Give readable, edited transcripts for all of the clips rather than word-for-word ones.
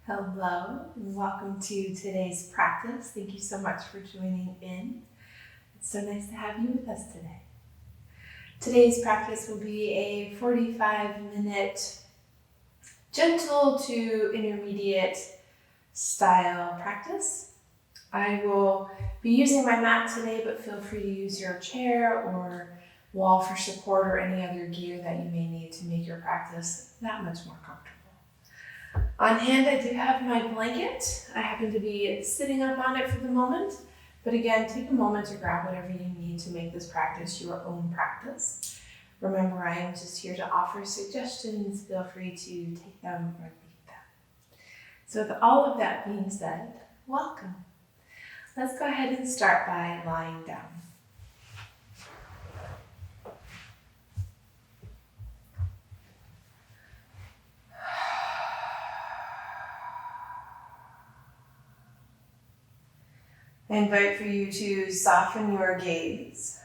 Hello, and welcome to today's practice. Thank you so much for joining in. It's so nice to have you with us today. Today's practice will be a 45-minute gentle to intermediate style practice. I will be using my mat today, but feel free to use your chair or wall for support or any other gear that you may need to make your practice that much more comfortable. On hand, I do have my blanket. I happen to be sitting up on it for the moment, but again, take a moment to grab whatever you need to make this practice your own practice. Remember, I am just here to offer suggestions. Feel free to take them or leave them. So with all of that being said, welcome. Let's go ahead and start by lying down. I invite for you to soften your gaze.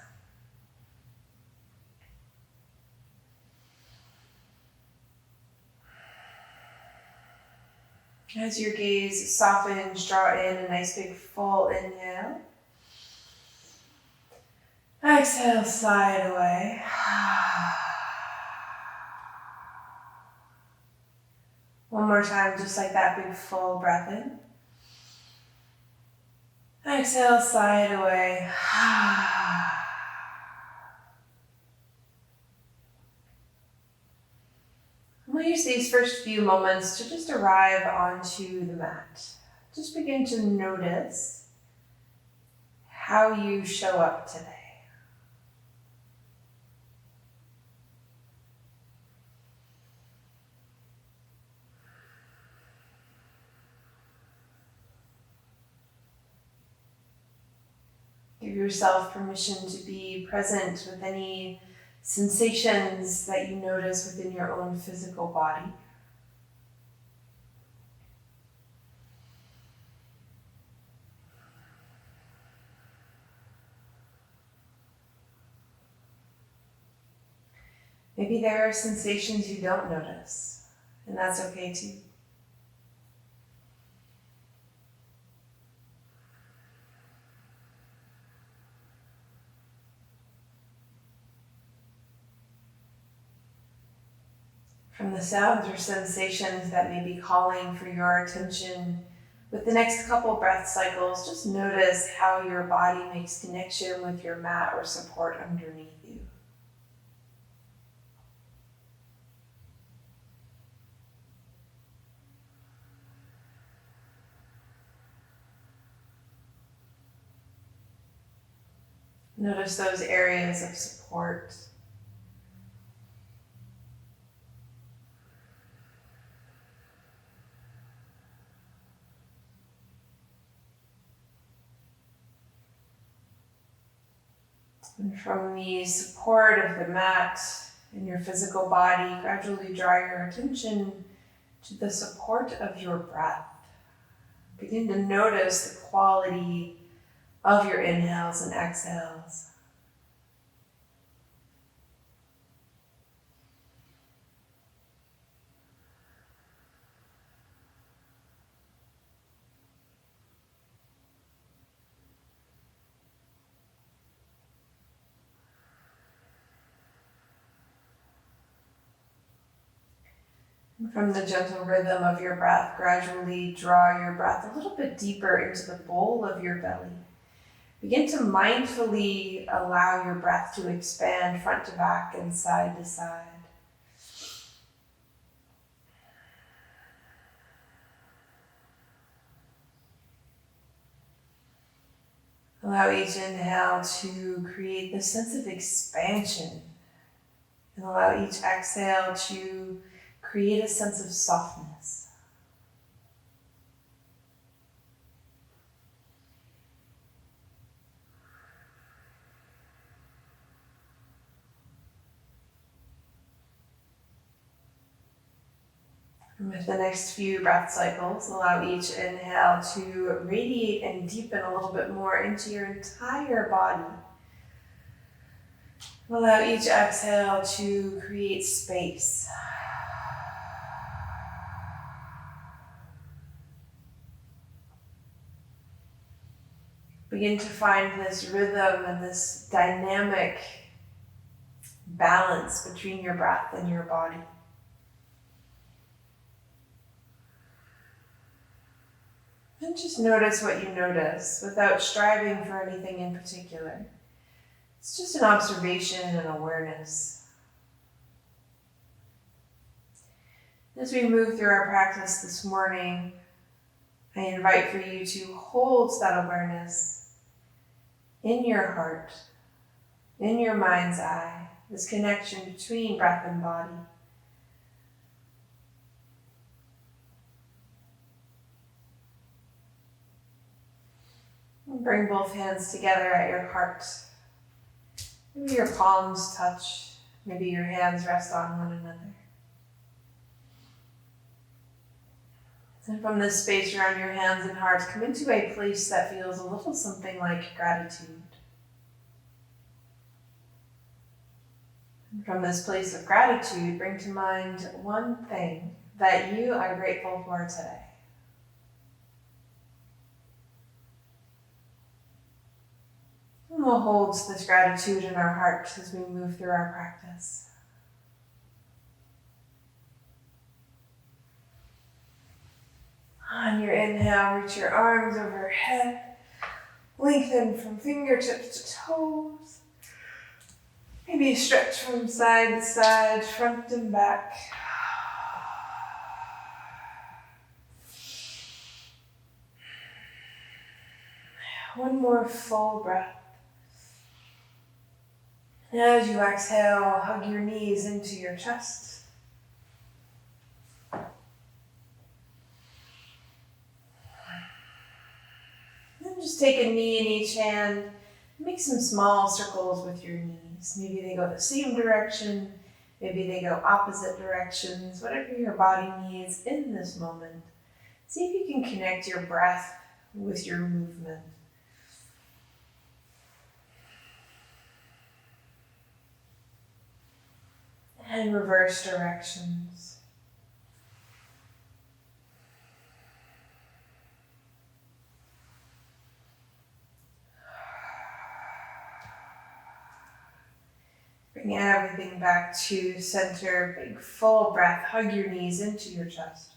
As your gaze softens, draw in a nice big full inhale. Exhale, slide away. One more time, just like that, big full breath in. Exhale, slide away. We'll use these first few moments to just arrive onto the mat. Just begin to notice how you show up today. Give yourself permission to be present with any sensations that you notice within your own physical body. Maybe there are sensations you don't notice, and that's okay too. From the sounds or sensations that may be calling for your attention, with the next couple breath cycles, just notice how your body makes connection with your mat or support underneath you. Notice those areas of support. And from the support of the mat in your physical body, gradually draw your attention to the support of your breath. Begin to notice the quality of your inhales and exhales. From the gentle rhythm of your breath, gradually draw your breath a little bit deeper into the bowl of your belly. Begin to mindfully allow your breath to expand front to back and side to side. Allow each inhale to create this sense of expansion, and allow each exhale to create a sense of softness. And with the next few breath cycles, allow each inhale to radiate and deepen a little bit more into your entire body. Allow each exhale to create space. Begin to find this rhythm and this dynamic balance between your breath and your body. And just notice what you notice without striving for anything in particular. It's just an observation and awareness. As we move through our practice this morning, I invite for you to hold that awareness in your heart, in your mind's eye, this connection between breath and body. And bring both hands together at your heart. Maybe your palms touch, maybe your hands rest on one another. And from this space around your hands and heart, come into a place that feels a little something like gratitude. And from this place of gratitude, bring to mind one thing that you are grateful for today. And we'll hold this gratitude in our heart as we move through our practice. On your inhale, reach your arms overhead. Lengthen from fingertips to toes. Maybe stretch from side to side, front and back. One more full breath. And as you exhale, hug your knees into your chest. Just take a knee in each hand. Make some small circles with your knees. Maybe they go the same direction. Maybe they go opposite directions. Whatever your body needs in this moment. See if you can connect your breath with your movement. And reverse directions. Bring everything back to center. Big full breath. Hug your knees into your chest.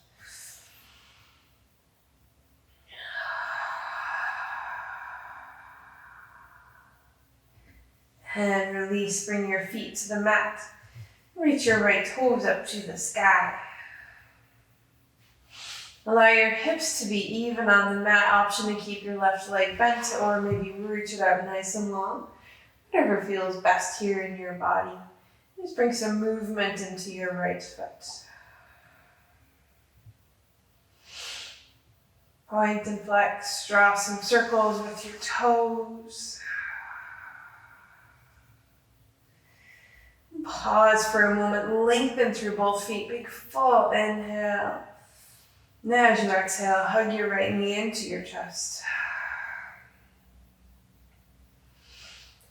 And release. Bring your feet to the mat. Reach your right toes up to the sky. Allow your hips to be even on the mat. Option to keep your left leg bent or maybe reach it out nice and long. Whatever feels best here in your body. Just bring some movement into your right foot. Point and flex. Draw some circles with your toes. Pause for a moment. Lengthen through both feet. Big full inhale. Now as you exhale, hug your right knee into your chest.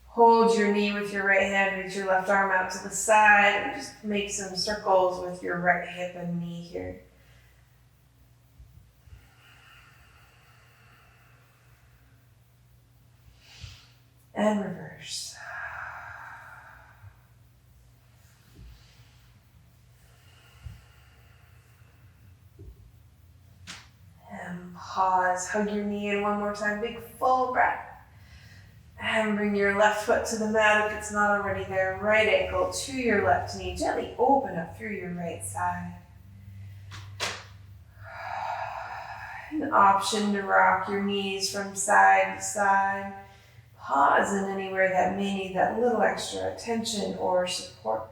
Hold your knee with your right hand, reach your left arm out to the side, and just make some circles with your right hip and knee here. And reverse. And pause, hug your knee in one more time, big full breath. And bring your left foot to the mat if it's not already there. Right ankle to your left knee. Gently open up through your right side. An option to rock your knees from side to side. Pause in anywhere that may need that little extra attention or support.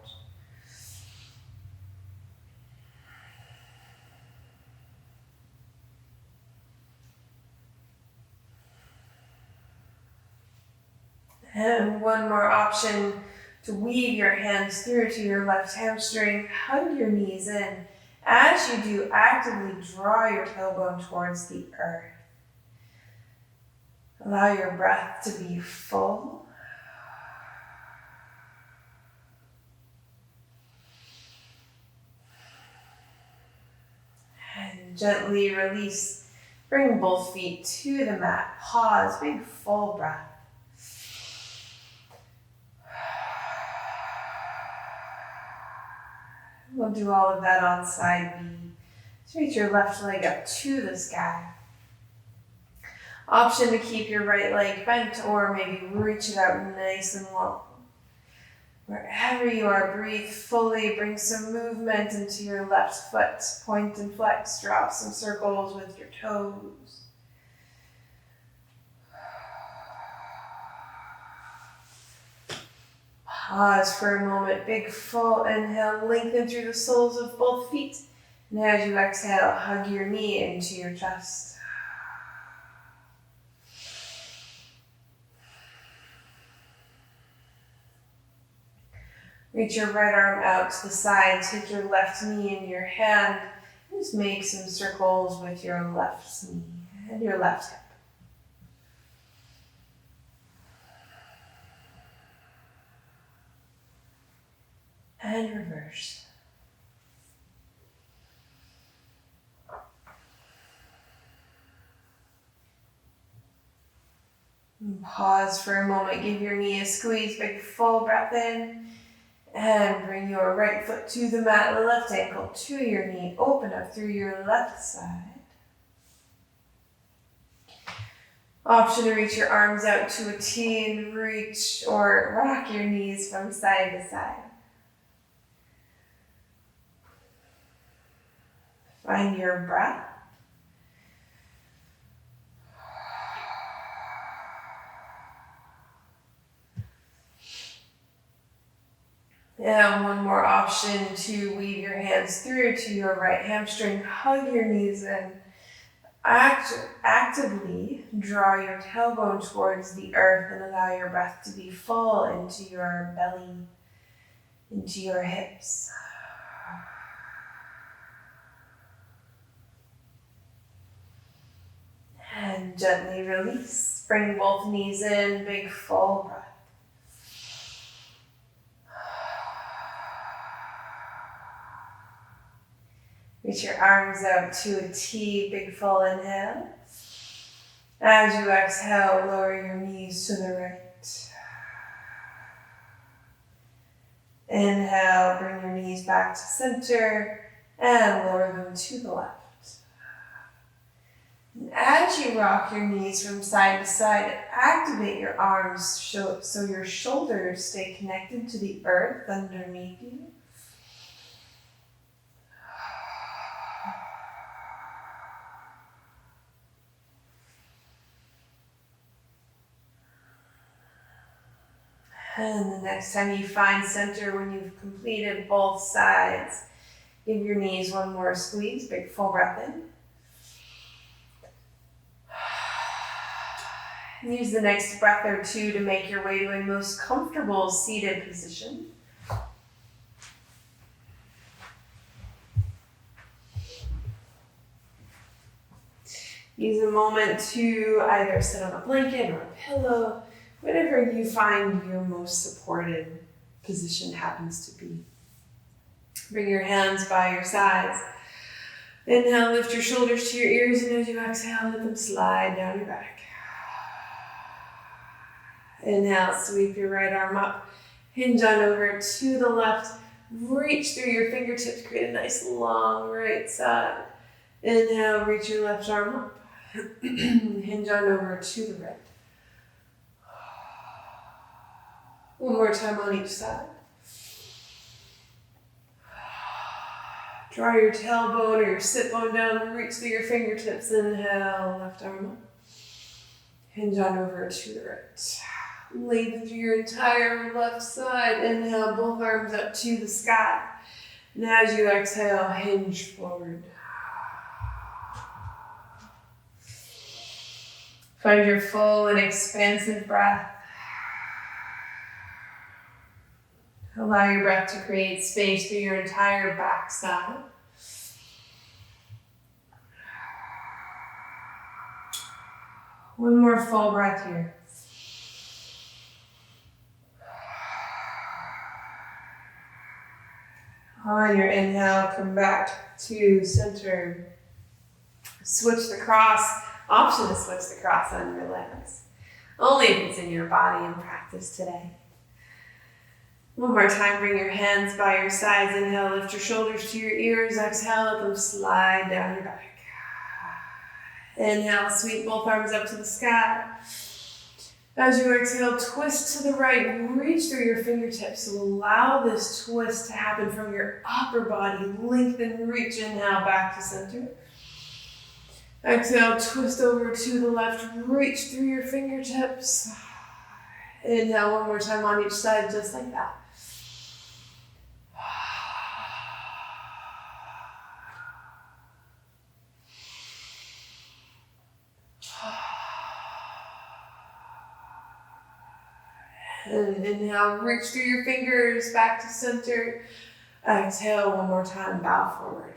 And one more option to weave your hands through to your left hamstring. Hug your knees in. As you do, actively draw your tailbone towards the earth. Allow your breath to be full. And gently release. Bring both feet to the mat. Pause, big full breath. We'll do all of that on side B. So reach your left leg up to the sky. Option to keep your right leg bent or maybe reach it out nice and long. Wherever you are, breathe fully. Bring some movement into your left foot. Point and flex. Draw some circles with your toes. Pause for a moment. Big full inhale. Lengthen through the soles of both feet. And as you exhale, hug your knee into your chest. Reach your right arm out to the side. Take your left knee in your hand. And just make some circles with your left knee and your left hip. And reverse. And pause for a moment. Give your knee a squeeze. Big full breath in. And bring your right foot to the mat, left ankle to your knee. Open up through your left side. Option to reach your arms out to a T and reach or rock your knees from side to side. Find your breath. And one more option to weave your hands through to your right hamstring. Hug your knees in. Actively draw your tailbone towards the earth and allow your breath to be full into your belly, into your hips. And gently release. Bring both knees in, big full breath. Reach your arms out to a T, big full inhale. As you exhale, lower your knees to the right. Inhale, bring your knees back to center and lower them to the left. And as you rock your knees from side to side, activate your arms so your shoulders stay connected to the earth underneath you. And the next time you find center, when you've completed both sides, give your knees one more squeeze, big full breath in. And use the next breath or two to make your way to a most comfortable seated position. Use a moment to either sit on a blanket or a pillow, whatever you find your most supported position happens to be. Bring your hands by your sides. Inhale, lift your shoulders to your ears, and as you exhale, let them slide down your back. Inhale, sweep your right arm up. Hinge on over to the left. Reach through your fingertips, create a nice long right side. Inhale, reach your left arm up. Hinge on over to the right. One more time on each side. Draw your tailbone or your sit bone down, reach through your fingertips. Inhale, left arm up. Hinge on over to the right. Lengthen through your entire left side. Inhale, both arms up to the sky. And as you exhale, hinge forward. Find your full and expansive breath. Allow your breath to create space through your entire backside. One more full breath here. On your inhale, come back to center. Switch the cross. Option to switch the cross on your legs. Only if it's in your body in practice today. One more time, bring your hands by your sides. Inhale, lift your shoulders to your ears. Exhale, let them slide down your back. Inhale, sweep both arms up to the sky. As you exhale, twist to the right. Reach through your fingertips. So allow this twist to happen from your upper body. Lengthen, reach. Inhale, back to center. Exhale, twist over to the left. Reach through your fingertips. Inhale, one more time on each side, just like that. And inhale, reach through your fingers back to center. Exhale, one more time, bow forward.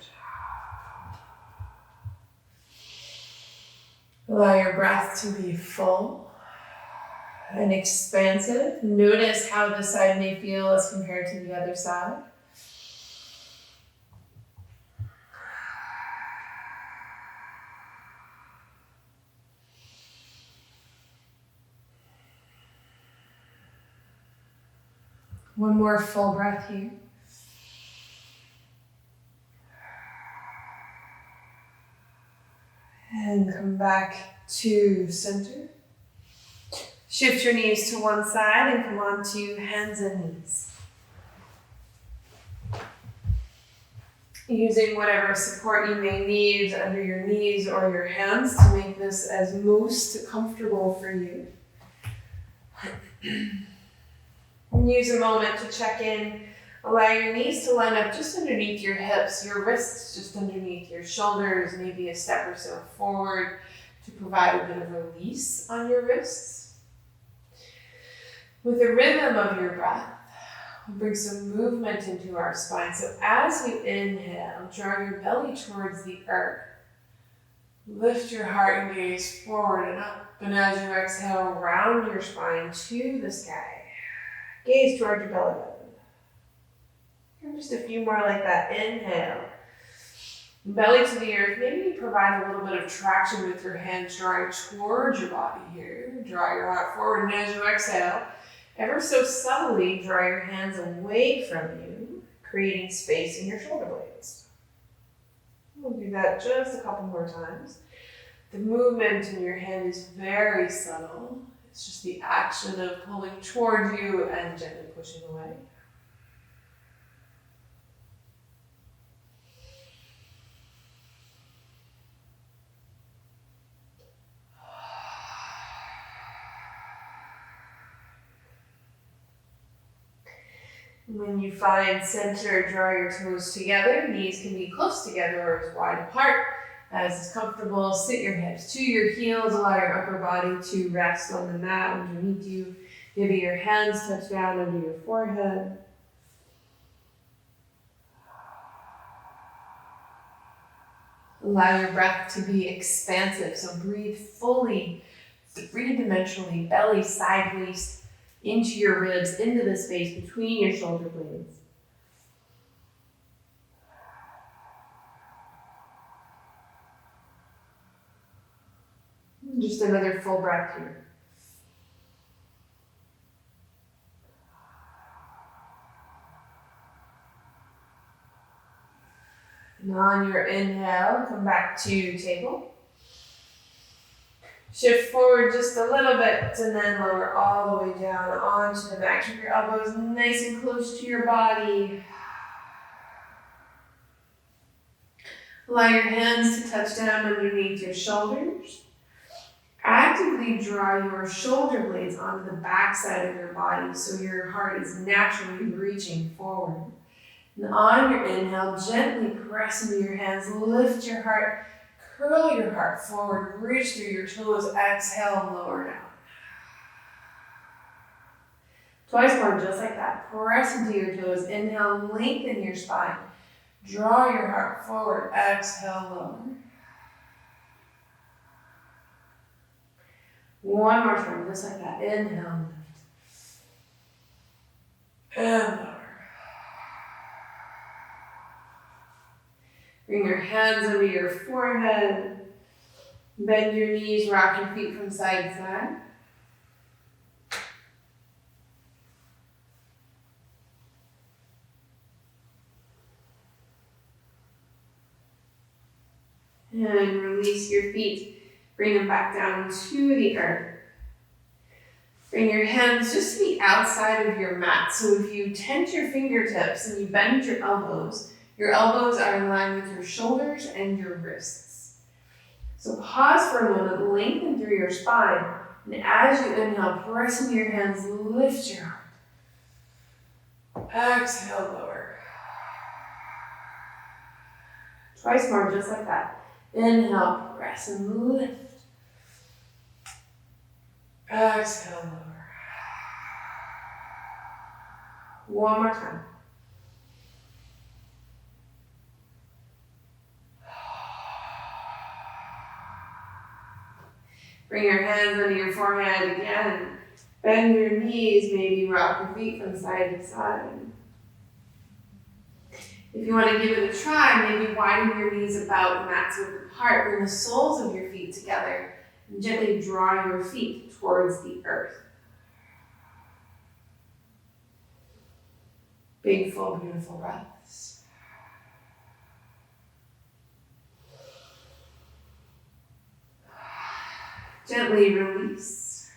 Allow your breath to be full and expansive. Notice how this side may feel as compared to the other side. One more full breath here. And come back to center. Shift your knees to one side and come on to hands and knees. Using whatever support you may need under your knees or your hands to make this as most comfortable for you. And use a moment to check in. Allow your knees to line up just underneath your hips, your wrists just underneath your shoulders, maybe a step or so forward to provide a bit of release on your wrists. With the rhythm of your breath, we'll bring some movement into our spine. So as you inhale, draw your belly towards the earth. Lift your heart and gaze forward and up. And as you exhale, round your spine to the sky. Gaze toward your belly button. And just a few more like that. Inhale. Belly to the earth. Maybe provide a little bit of traction with your hands drawing towards your body here. Draw your heart forward. And as you exhale, ever so subtly draw your hands away from you, creating space in your shoulder blades. We'll do that just a couple more times. The movement in your hand is very subtle. It's just the action of pulling toward you and gently pushing away. When you find center, draw your toes together. Knees can be close together or as wide apart as is comfortable. Sit your hips to your heels. Allow your upper body to rest on the mat underneath you. Maybe your hands touch down under your forehead. Allow your breath to be expansive. So breathe fully, three-dimensionally, belly sideways into your ribs, into the space between your shoulder blades. Just another full breath here. And on your inhale, come back to table. Shift forward just a little bit and then lower all the way down onto the mat. Keep your elbows nice and close to your body. Allow your hands to touch down underneath your shoulders. Actively draw your shoulder blades onto the back side of your body so your heart is naturally reaching forward. And on your inhale, gently press into your hands, lift your heart, curl your heart forward, reach through your toes, exhale, lower down. Twice more, just like that. Press into your toes, inhale, lengthen your spine. Draw your heart forward, exhale, lower. One more time, just like that. Inhale, lift. And lower. Bring your hands under your forehead. Bend your knees, rock your feet from side to side. And release your feet. Bring them back down to the earth. Bring your hands just to the outside of your mat. So if you tent your fingertips and you bend your elbows are in line with your shoulders and your wrists. So pause for a moment, lengthen through your spine, and as you inhale, press into your hands, lift your heart. Exhale, lower. Twice more, just like that. Inhale, press and lift. Exhale, lower. One more time. Bring your hands under your forehead again. Bend your knees, maybe rock your feet from side to side. If you want to give it a try, maybe widen your knees about mats width apart. Bring the soles of your feet together and gently draw your feet towards the earth. Big, full, beautiful breaths. Gently release.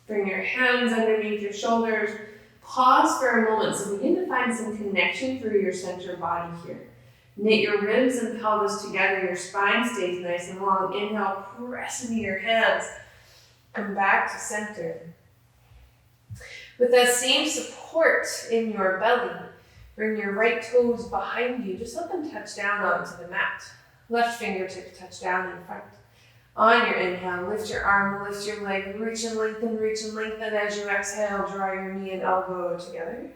Bring your hands underneath your shoulders. Pause for a moment. So begin to find some connection through your center body here. Knit your ribs and pelvis together. Your spine stays nice and long. Inhale, press into your hands. Come back to center. With that same support in your belly, bring your right toes behind you. Just let them touch down onto the mat. Left fingertips touch down in front. On your inhale, lift your arm, lift your leg, reach and lengthen, reach and lengthen. As you exhale, draw your knee and elbow together.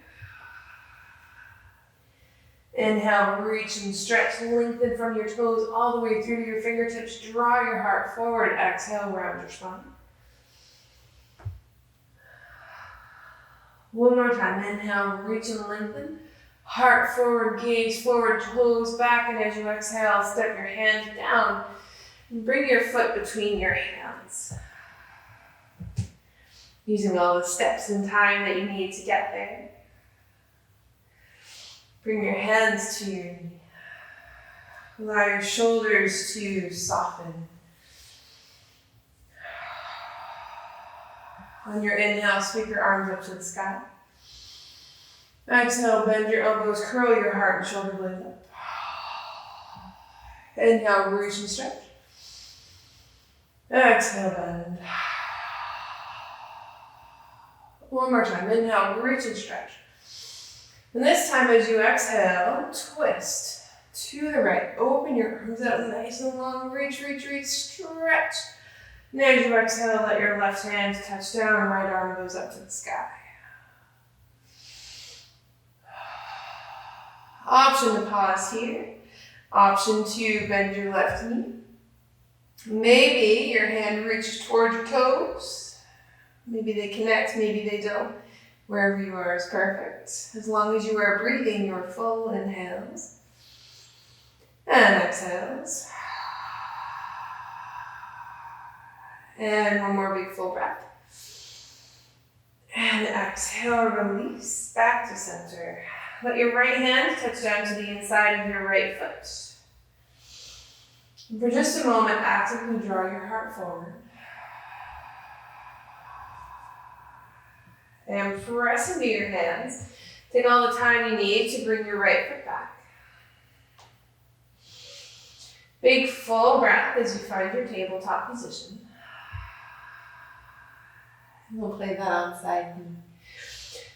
Inhale, reach and stretch, lengthen from your toes all the way through to your fingertips. Draw your heart forward. Exhale, round your spine. One more time. Inhale, reach and lengthen. Heart forward, gaze forward, toes back. And as you exhale, step your hands down. And bring your foot between your hands. Using all the steps and time that you need to get there. Bring your hands to your knee. Allow your shoulders to soften. On your inhale, sweep your arms up to the sky. Exhale, bend your elbows, curl your heart and shoulder blades up. Inhale, reach and stretch. Exhale, bend. One more time. Inhale, reach and stretch. And this time as you exhale, twist to the right. Open your arms out nice and long. Reach, reach, reach, stretch. And as you exhale, let your left hand touch down. Right arm goes up to the sky. Option to pause here. Option to bend your left knee. Maybe your hand reaches toward your toes. Maybe they connect, maybe they don't. Wherever you are is perfect. As long as you are breathing your full inhales and exhales. And one more big full breath. And exhale, release back to center. Let your right hand touch down to the inside of your right foot. And for just a moment, actively draw your heart forward. And press into your hands. Take all the time you need to bring your right foot back. Big full breath as you find your tabletop position. And we'll play that on side knee.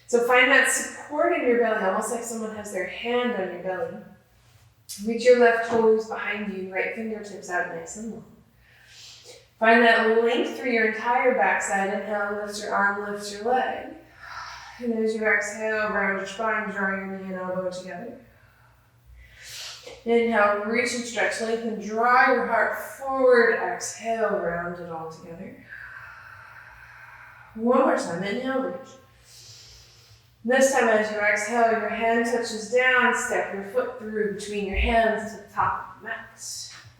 So find that support in your belly, almost like someone has their hand on your belly. Reach your left toes behind you, right fingertips out nice and long. Find that length through your entire backside. Inhale, lift your arm, lift your leg. And as you exhale, round your spine, draw your knee and elbow together. Inhale, reach and stretch, lengthen, draw your heart forward. Exhale, round it all together. One more time, inhale, reach. This time as you exhale, your hand touches down, step your foot through between your hands to the top of the mat,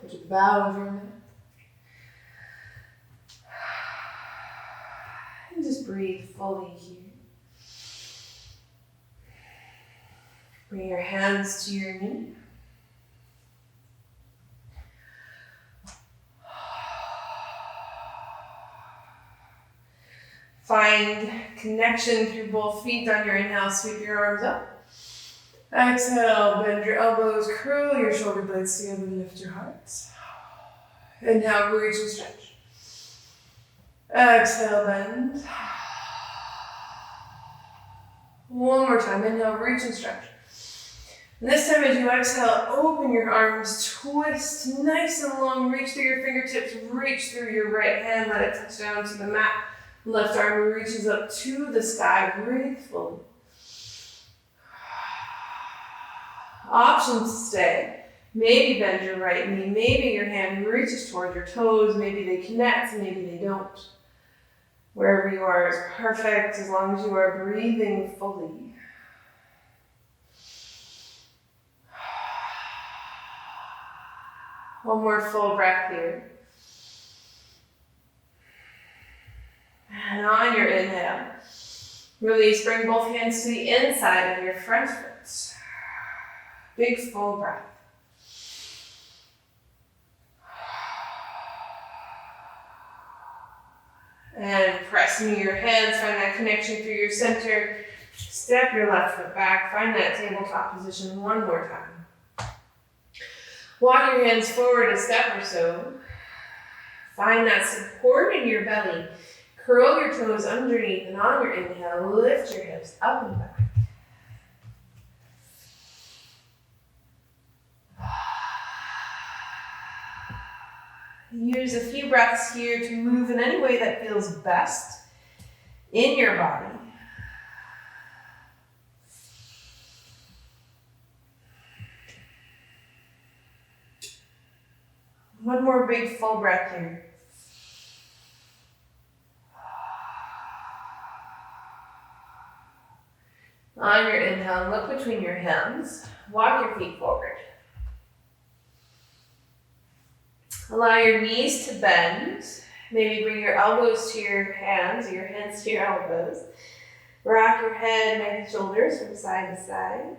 or to the bow of your mat. just breathe fully here. Bring your hands to your knee. Find connection through both feet on your inhale. Sweep your arms up. Exhale, bend your elbows, curl your shoulder blades together, lift your heart. Inhale, reach and stretch. Exhale, bend. One more time. Inhale, reach and stretch. And this time as you exhale, open your arms, twist nice and long, reach through your fingertips, reach through your right hand, let it touch down to the mat. Left arm reaches up to the sky, breathe fully. Options to stay. Maybe bend your right knee, maybe your hand reaches toward your toes, maybe they connect, maybe they don't. Wherever you are is perfect as long as you are breathing fully. One more full breath here. And on your inhale, release, bring both hands to the inside of your front foot. Big full breath. And press into your hands, find that connection through your center. Step your left foot back, find that tabletop position one more time. Walk your hands forward a step or so. Find that support in your belly. Curl your toes underneath, and on your inhale, lift your hips up and back. Use a few breaths here to move in any way that feels best in your body. One more big full breath here. On your inhale, look between your hands. Walk your feet forward. Allow your knees to bend. Maybe bring your elbows to your hands, or your hands to your elbows. Rock your head, neck, and shoulders from side to side.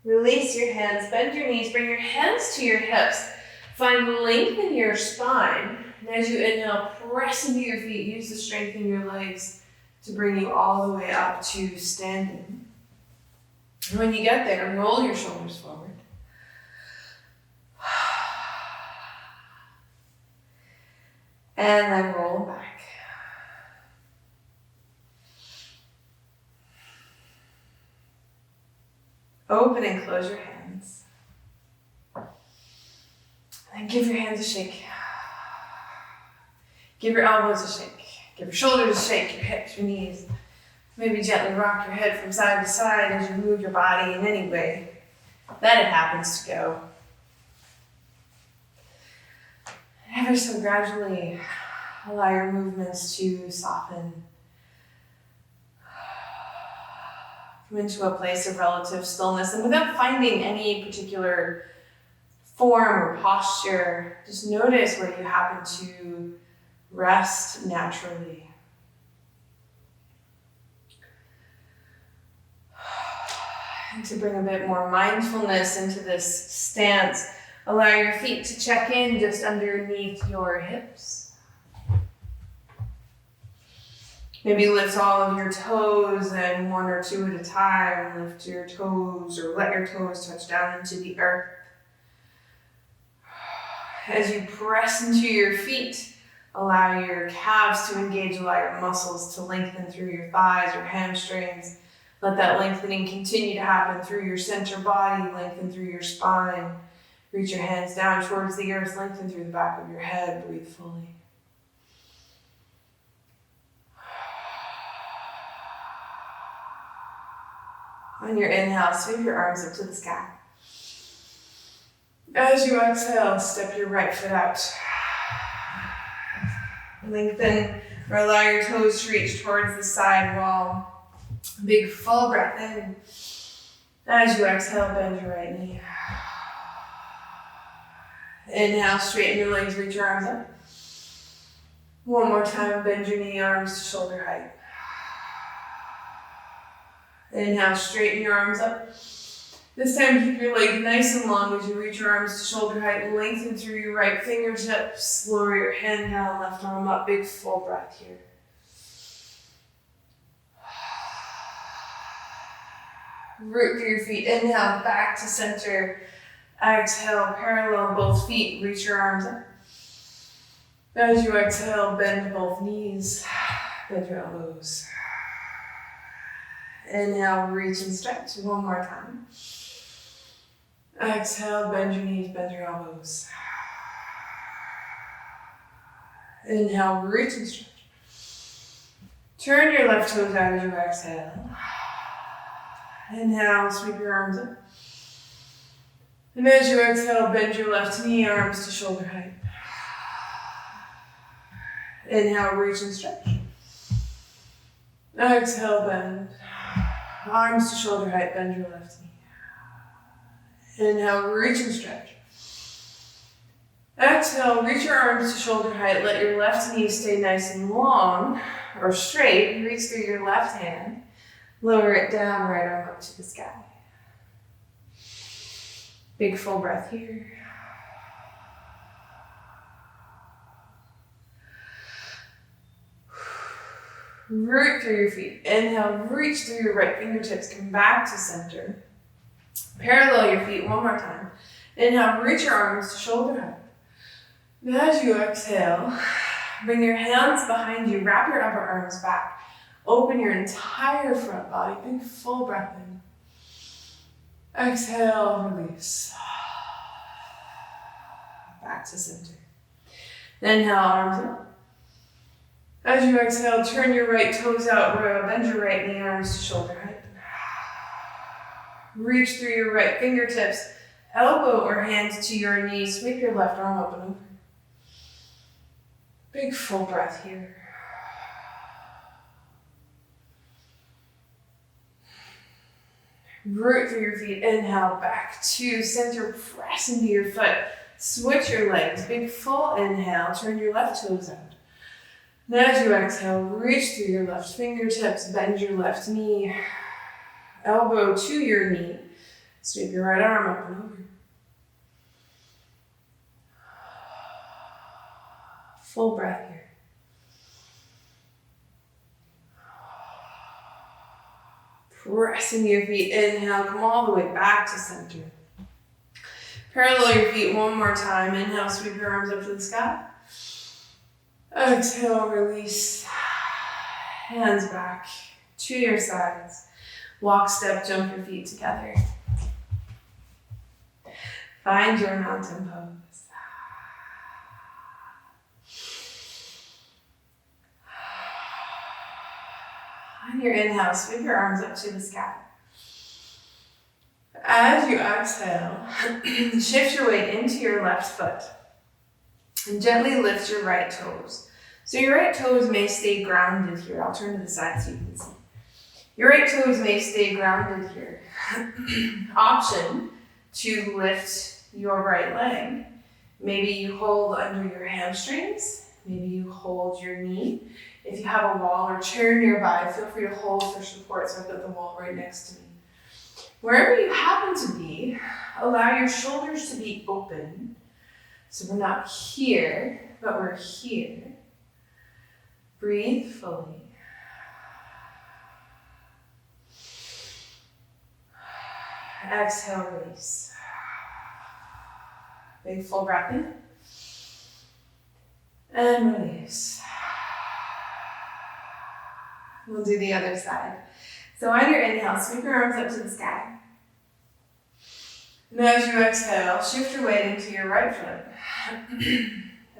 Release your hands, bend your knees, bring your hands to your hips. Find length in your spine. And as you inhale, press into your feet. Use the strength in your legs to bring you all the way up to standing. And when you get there, roll your shoulders forward. And then roll back. Open and close your hands. And give your hands a shake. Give your elbows a shake. Give your shoulders a shake, your hips, your knees. Maybe gently rock your head from side to side as you move your body in any way that it happens to go. Ever so gradually allow your movements to soften. Come into a place of relative stillness, and without finding any particular form or posture, just notice where you happen to rest naturally. And to bring a bit more mindfulness into this stance, allow your feet to check in just underneath your hips. Maybe lift all of your toes and one or two at a time. Lift your toes or let your toes touch down into the earth. As you press into your feet, allow your calves to engage, allow your muscles to lengthen through your thighs, your hamstrings. Let that lengthening continue to happen through your center body, lengthen through your spine. Reach your hands down towards the earth, lengthen through the back of your head, breathe fully. On your inhale, sweep your arms up to the sky. As you exhale, step your right foot out. Lengthen or allow your toes to reach towards the side wall. Big full breath in. As you exhale, bend your right knee. Inhale, straighten your legs, reach your arms up. One more time, bend your knee, arms to shoulder height. Inhale, straighten your arms up. This time, keep your leg nice and long as you reach your arms to shoulder height. Lengthen through your right fingertips. Lower your hand down, left arm up. Big full breath here. Root through your feet. Inhale, back to center. Exhale, parallel both feet. Reach your arms up. As you exhale, bend both knees. Bend your elbows. Inhale, reach and stretch. One more time. Exhale, bend your knees, bend your elbows. Inhale, reach and stretch. Turn your left toes out as you exhale. Inhale, sweep your arms up. And as you exhale, bend your left knee, arms to shoulder height. Inhale, reach and stretch. Exhale, bend. Arms to shoulder height, bend your left knee. Inhale, reach and stretch. Exhale, reach your arms to shoulder height. Let your left knee stay nice and long or straight. Reach through your left hand. Lower it down, right arm up to the sky. Big full breath here. Root through your feet. Inhale, reach through your right fingertips. Come back to center. Parallel your feet one more time. Inhale, reach your arms to shoulder height. Now as you exhale, bring your hands behind you. Wrap your upper arms back. Open your entire front body. Big full breath in. Exhale, release. Back to center. Inhale, arms up. As you exhale, turn your right toes out, bend your right knee, arms to shoulder height. Reach through your right fingertips, elbow or hand to your knee, sweep your left arm up and over. Big full breath here. Root through your feet, inhale, back to center, press into your foot, switch your legs, big full inhale, turn your left toes out. Now as you exhale, reach through your left fingertips, bend your left knee, elbow to your knee, sweep your right arm up and over. Full breath here. Press into your feet, inhale, come all the way back to center. Parallel your feet one more time, inhale, sweep your arms up to the sky. Exhale, release. Hands back to your sides. Walk, step, jump your feet together. Find your mountain pose. On your inhale, sweep your arms up to the sky. As you exhale, shift your weight into your left foot. And gently lift your right toes. So your right toes may stay grounded here. I'll turn to the side so you can see. Your right toes may stay grounded here. Option to lift your right leg. Maybe you hold under your hamstrings. Maybe you hold your knee. If you have a wall or chair nearby, feel free to hold for support. So I've got the wall right next to me. Wherever you happen to be, allow your shoulders to be open. So we're not here, but we're here. Breathe fully. Exhale, release. Big full breath in. And release. We'll do the other side. So on your inhale, sweep your arms up to the sky. And as you exhale, shift your weight into your right foot.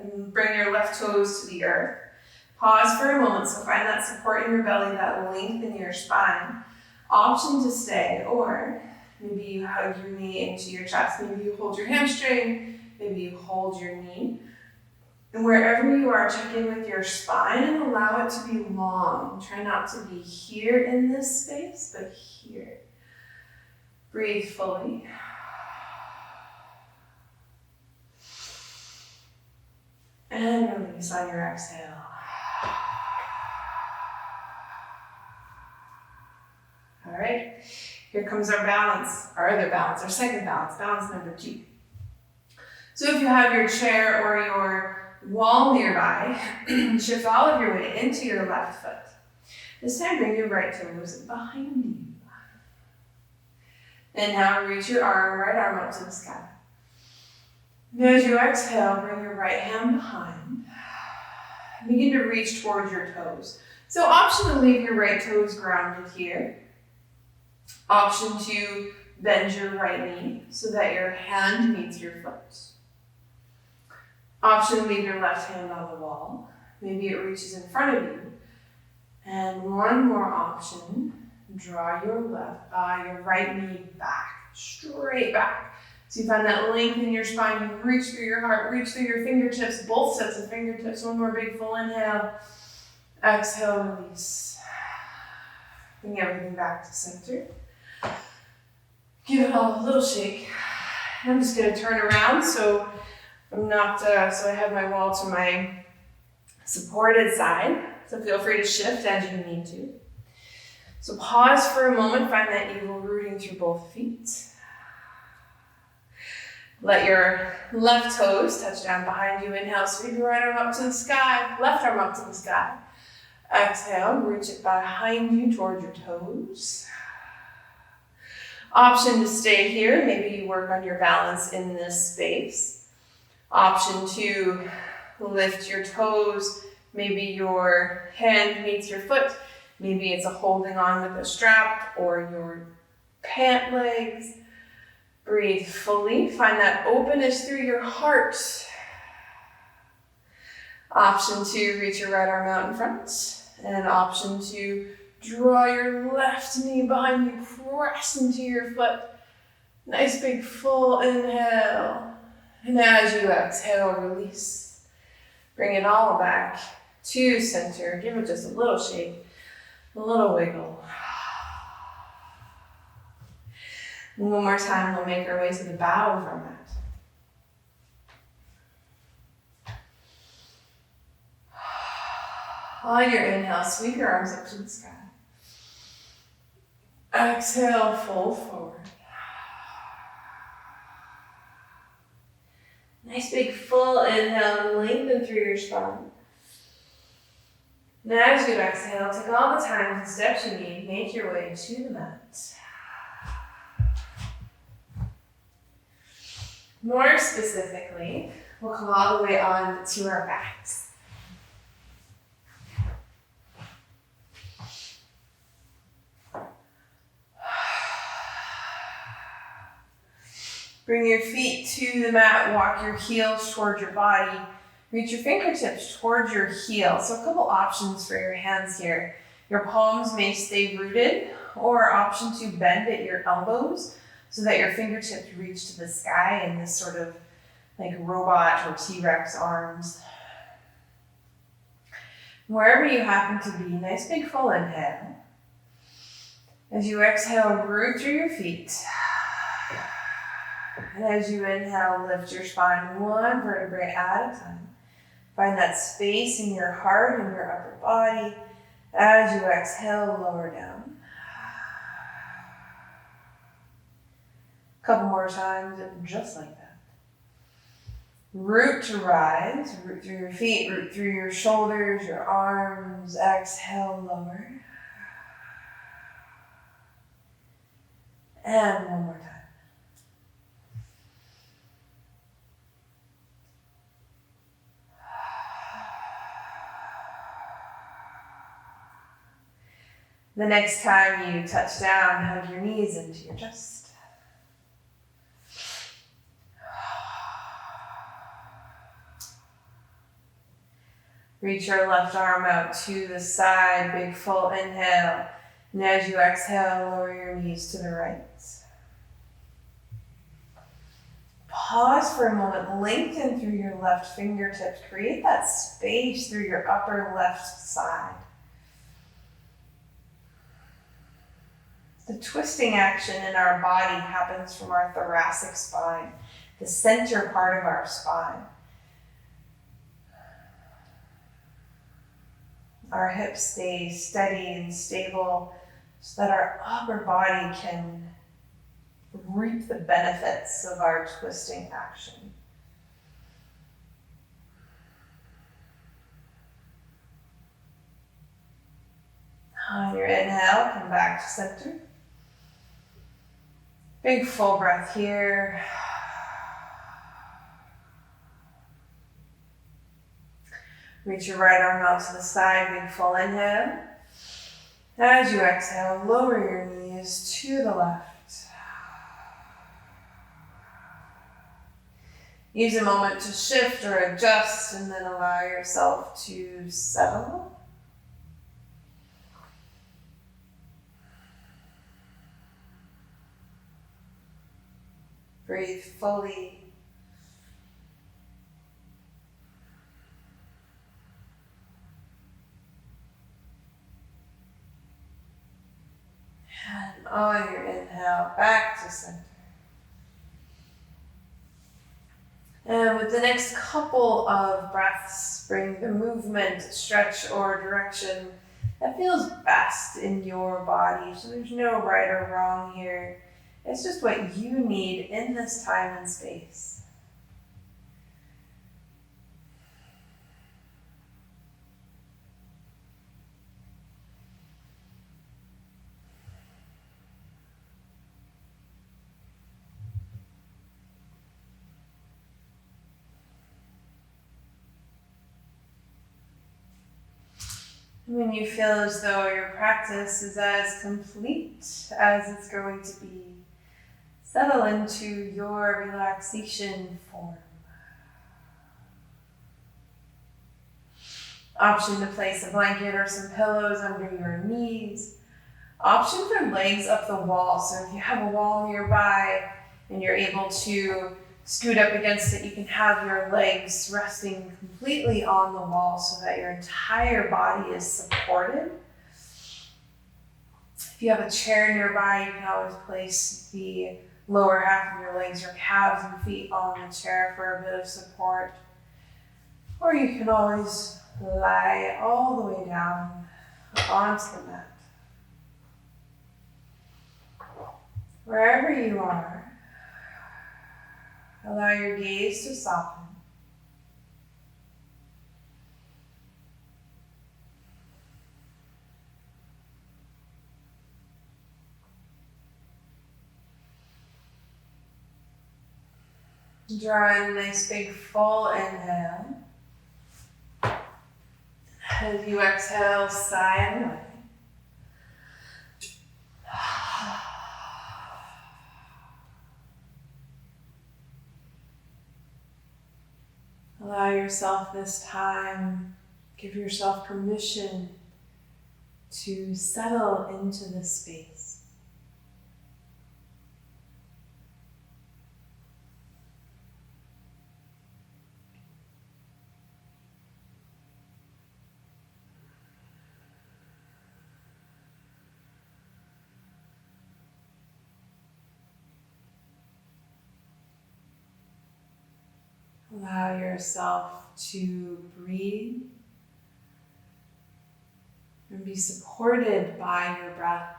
And bring your left toes to the earth. Pause for a moment, so find that support in your belly, that length in your spine. Option to stay, or maybe you hug your knee into your chest. Maybe you hold your hamstring, maybe you hold your knee. And wherever you are, check in with your spine and allow it to be long. Try not to be here in this space, but here. Breathe fully. And release on your exhale. All right, here comes our balance, our other balance, our second balance, balance number 2. So if you have your chair or your wall nearby, shift all of your weight into your left foot. This time bring your right toes behind you. And now reach your right arm up to the sky. And as you exhale, bring your right hand behind. Begin to reach towards your toes. So option to leave your right toes grounded here. Option to bend your right knee so that your hand meets your foot. Option to leave your left hand on the wall. Maybe it reaches in front of you. And one more option, draw your right knee back, straight back. So you find that length in your spine, you reach through your heart, reach through your fingertips, both sets of fingertips. One more big full inhale. Exhale, release. Bring everything back to center. Give it all a little shake. I'm just gonna turn around so I'm not, so I have my wall to my supported side. So feel free to shift as you need to. So pause for a moment, find that eagle rooting through both feet. Let your left toes touch down behind you. Inhale, sweep your right arm up to the sky, left arm up to the sky. Exhale, reach it behind you toward your toes. Option to stay here, maybe you work on your balance in this space. Option to lift your toes, maybe your hand meets your foot, maybe it's a holding on with a strap or your pant legs. Breathe fully, find that openness through your heart. Option to reach your right arm out in front, and option to draw your left knee behind you, press into your foot. Nice big full inhale. And as you exhale, release. Bring it all back to center. Give it just a little shake, a little wiggle. And one more time, we'll make our way to the bow of our mat. On your inhale, sweep your arms up to the sky. Exhale, fold forward. Nice big full inhale, lengthen through your spine. And as you exhale, take all the times and steps you need, make your way to the mat. More specifically, we'll come all the way on to our backs. Bring your feet to the mat, walk your heels towards your body, reach your fingertips towards your heels. So a couple options for your hands here. Your palms may stay rooted, or option to bend at your elbows so that your fingertips reach to the sky in this sort of like robot or T-Rex arms. Wherever you happen to be, nice big full inhale. As you exhale, root through your feet. And as you inhale, lift your spine one vertebrae at a time. Find that space in your heart and your upper body. As you exhale, lower down. A couple more times, just like that. Root to rise, root through your feet, root through your shoulders, your arms. Exhale, lower. And one more time. The next time you touch down, hug your knees into your chest. Reach your left arm out to the side, big full inhale. And as you exhale, lower your knees to the right. Pause for a moment, lengthen through your left fingertips. Create that space through your upper left side. The twisting action in our body happens from our thoracic spine, the center part of our spine. Our hips stay steady and stable so that our upper body can reap the benefits of our twisting action. On your inhale, come back to center. Big full breath here. Reach your right arm out to the side, big full inhale. As you exhale, lower your knees to the left. Use a moment to shift or adjust and then allow yourself to settle. Breathe fully. And on your inhale, back to center. And with the next couple of breaths, bring the movement, stretch, or direction that feels best in your body. So there's no right or wrong here. It's just what you need in this time and space. When you feel as though your practice is as complete as it's going to be, settle into your relaxation form. Option to place a blanket or some pillows under your knees. Option for legs up the wall. So if you have a wall nearby and you're able to scoot up against it, you can have your legs resting completely on the wall so that your entire body is supported. If you have a chair nearby, you can always place the lower half of your legs, your calves and feet on the chair for a bit of support. Or you can always lie all the way down onto the mat. Wherever you are, allow your gaze to soften. Draw in a nice big full inhale. As you exhale, sigh away. Allow yourself this time, give yourself permission to settle into this space. Allow yourself to breathe and be supported by your breath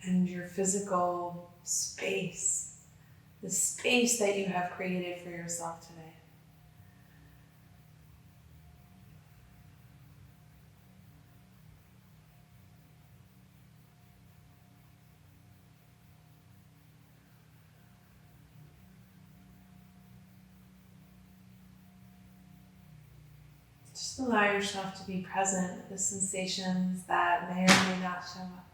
and your physical space, the space that you have created for yourself today. Just allow yourself to be present with the sensations that may or may not show up.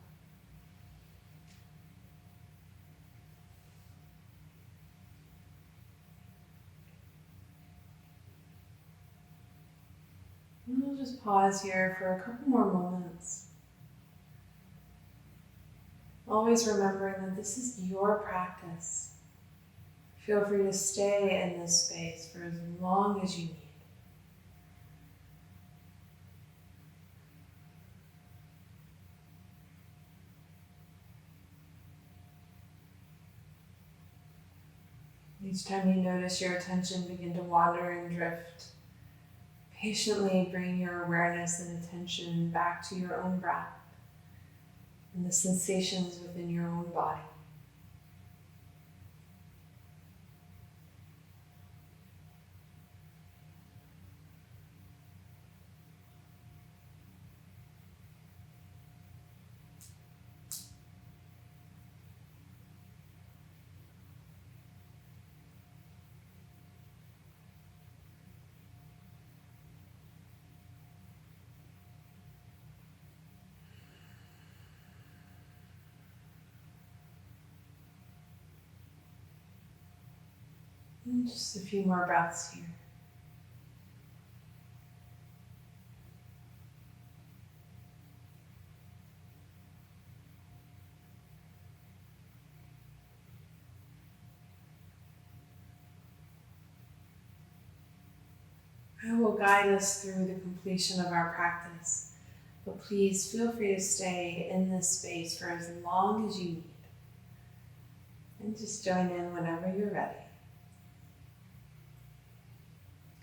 And we'll just pause here for a couple more moments. Always remembering that this is your practice. Feel free to stay in this space for as long as you need. Each time you notice your attention begin to wander and drift, patiently bring your awareness and attention back to your own breath and the sensations within your own body. And just a few more breaths here. I will guide us through the completion of our practice, but please feel free to stay in this space for as long as you need. And just join in whenever you're ready.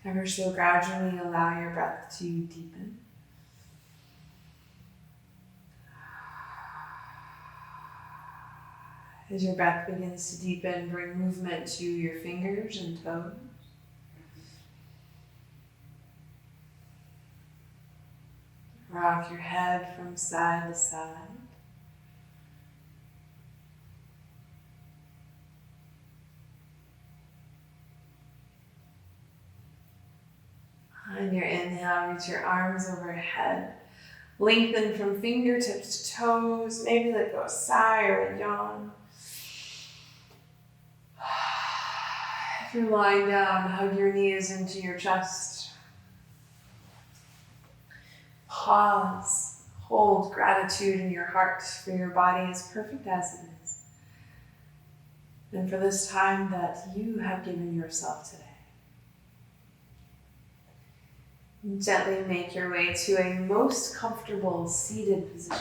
Ever so gradually allow your breath to deepen. As your breath begins to deepen, bring movement to your fingers and toes. Rock your head from side to side. On your inhale, reach your arms overhead. Lengthen from fingertips to toes. Maybe let go a sigh or a yawn. If you're lying down, hug your knees into your chest. Pause. Hold gratitude in your heart for your body as perfect as it is. And for this time that you have given yourself today. Gently make your way to a most comfortable seated position.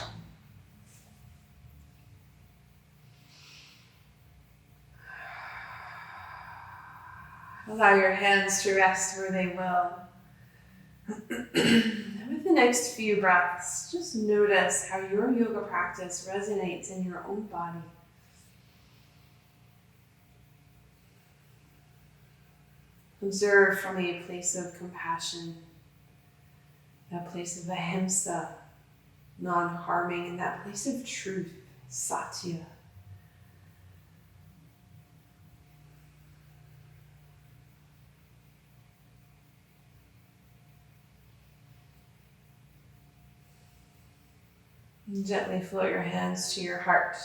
Allow your hands to rest where they will. And with the next few breaths, just notice how your yoga practice resonates in your own body. Observe from a place of compassion, that place of ahimsa, non-harming, and that place of truth, satya. And gently float your hands to your heart.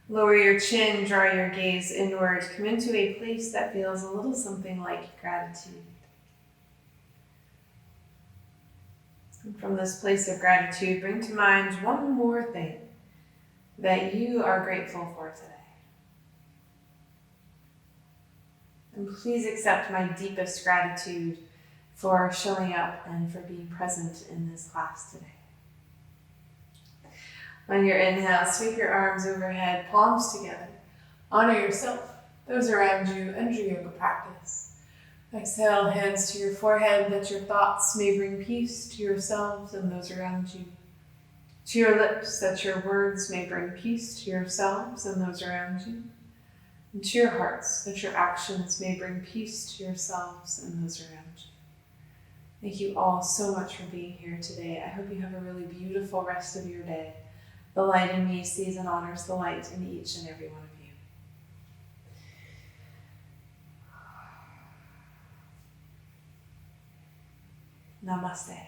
Lower your chin, draw your gaze inward. Come into a place that feels a little something like gratitude. And from this place of gratitude, bring to mind one more thing that you are grateful for today. And please accept my deepest gratitude for showing up and for being present in this class today. On your inhale, sweep your arms overhead, palms together. Honor yourself, those around you, and your yoga practice. Exhale, hands to your forehead, that your thoughts may bring peace to yourselves and those around you. To your lips, that your words may bring peace to yourselves and those around you. And to your hearts, that your actions may bring peace to yourselves and those around you. Thank you all so much for being here today. I hope you have a really beautiful rest of your day. The light in me sees and honors the light in each and every one of you. Namaste.